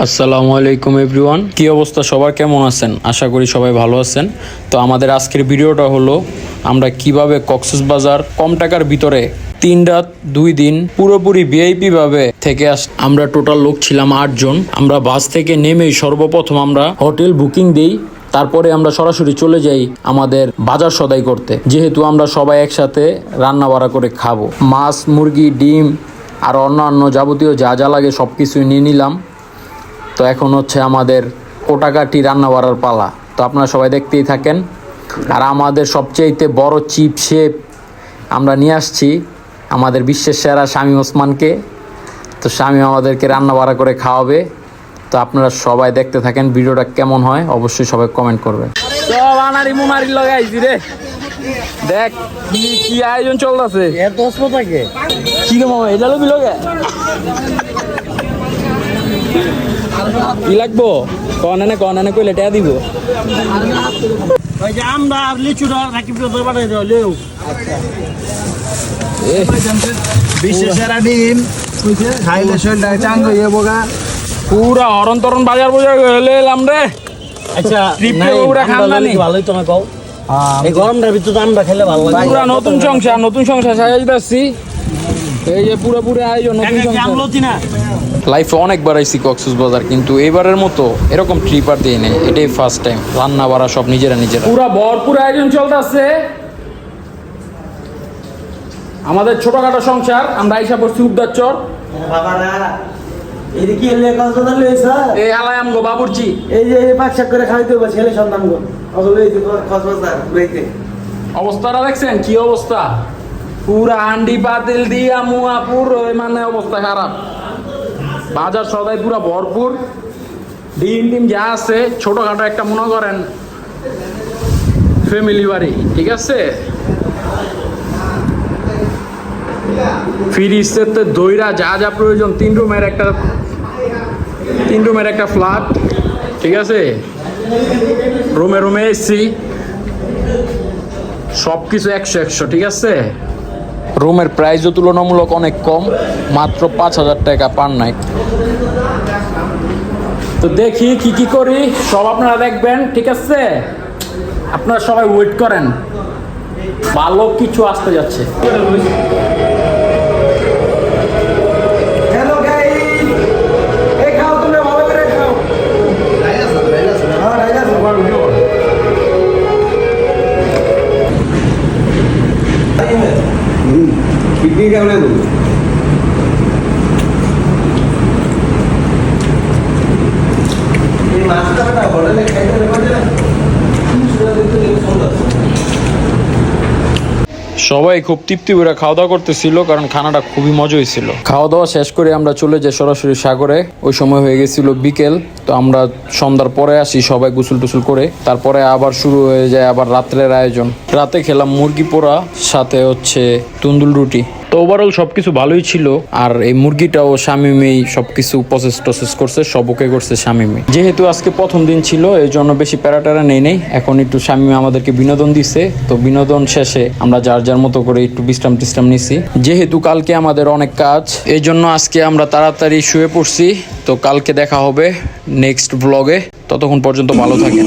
আসসালামু আলাইকুম এভরিওয়ান, কি অবস্থা সবার, কেমন আছেন? আশা করি সবাই ভালো আছেন। তো আমাদের আজকের ভিডিওটা হলো আমরা কিভাবে কক্সবাজার কম টাকার ভিতরে 3 রাত 2 দিন পুরোপুরি ভিআইপি ভাবে থেকে আমরা টোটাল লোক ছিলাম 8 জন। আমরা বাস থেকে নেমেই সর্বপ্রথম আমরা হোটেল বুকিং দেই, তারপরে আমরা সরাসরি চলে যাই আমাদের বাজার সদাই করতে, যেহেতু আমরা সবাই একসাথে রান্না বাড়া করে খাবো। মাছ, মুরগি, ডিম আর অন্যান্য যাবতীয় যা যা লাগে সব কিছুই নিয়ে নিলাম। তো এখন হচ্ছে আমাদের কোটাকাটি রান্না বাড়ার পালা। তো আপনারা সবাই দেখতেই থাকেন। আর আমাদের সবচেয়েতে বড় চিফ শেফ আমরা নিয়ে আসছি আমাদের বিশ্বের সেরা শামীম ওসমানকে। তো শামীম আমাদেরকে রান্না বাড়া করে খাওয়াবে। তো আপনারা সবাই দেখতে থাকেন, ভিডিওটা কেমন হয় অবশ্যই সবাই কমেন্ট করবেন। সব আনারি মুনারি লাগাইছি রে, দেখ কি কি আয়োজন চলতেছে। এত থাকে কি রে মামা, এটা লোক লোকে কি লাগবো? কনে কইলে টেয়া দিব। ওই যে আমরা লিচুটা রাকিব বানাই দাও লেও। বিশেষ সেরা ডিম খাইলে শরীরটা চাঙ্গ হয়ে বোগা। পুরা হরন তরন বাজার হলে এলাম রে। আচ্ছা ভালোই তোমার কও, এই গরমটার ভিতরে আমরা খেলে ভালো লাগে। পুরা নতুন সংসার সাজাই যাচ্ছি। এই যে পুরো আয়োজন নতুন সংসার। লাইফে অনেকবার আইছি কক্সবাজার, কিন্তু এবারের মতো এরকম ট্রিপ আর দিই নেই, এটাই ফার্স্ট টাইম। রান্না বাড়া সব নিজেরা পুরা ভরপুর আয়োজন চলতেছে। আমাদের ছোটখাটো সংসার, আমরা আইসা পড়ছি উদ্যাচর। এই আলাই আমগো বাবুর্চি, এই যে পাকশাক করে খাইতে হবে ছেলে সন্তান গো। অবস্থাটা দেখছেন কি অবস্থা? পুরা হান্ডি পাতিল দিয়া মুয়া পুরো মানে অবস্থা খারাপ। বাজার সদাই পুরা ভরপুর, ডিম যা আছে। ছোটখাটো একটা মনে করেন ফ্যামিলি বাড়ি, ঠিক আছে। ফ্রিজেতে দইরা যা যা প্রয়োজন, 3 রুমের একটা ফ্ল্যাট, ঠিক আছে। রুমে এসি, সব কিছু 100, ঠিক আছে। রুমের প্রাইসও তুলনামূলক অনেক কম, মাত্র 5,000 টাকা পার নাইট। তো দেখি কি করি সব আপনারা দেখবেন, ঠিক আছে। আপনারা সবাই ওয়েট করেন, ভালো কিছু আসতে যাচ্ছে। সবাই খুব তৃপ্তি করে খাওয়া দাওয়া করতেছিল, কারণ খানাটা খুবই মজা হয়েছিল। খাওয়া দাওয়া শেষ করে আমরা চলে যাই সরাসরি সাগরে। ওই সময় হয়ে গেছিল বিকেল। তো আমরা সন্ধ্যার পরে আসি সবাই গোসল টুসুল করে, তারপরে আবার শুরু হয়ে যায় আবার রাত্রের আয়োজন। রাতে খেলাম মুরগি পোড়া, সাথে হচ্ছে তন্দুল রুটি। তো ওভারঅল সবকিছু ভালোই ছিল। আর এই মুরগিটাও শামিমেই সবকিছু প্রসেস করছে, সব ওকে করছে শামিমে। যেহেতু আজকে প্রথম দিন ছিল, এই জন্য বেশি প্যারাটারা নেই। এখন একটু শামিমে আমাদেরকে বিনোদন দিছে। তো বিনোদন শেষে আমরা যার মতো করে একটু বিশ্রাম নিছি। যেহেতু কালকে আমাদের অনেক কাজ, এই জন্য আজকে আমরা তাড়াতাড়ি শুয়ে পড়ছি। তো কালকে দেখা হবে নেক্সট ব্লগে। ততক্ষণ পর্যন্ত ভালো থাকেন।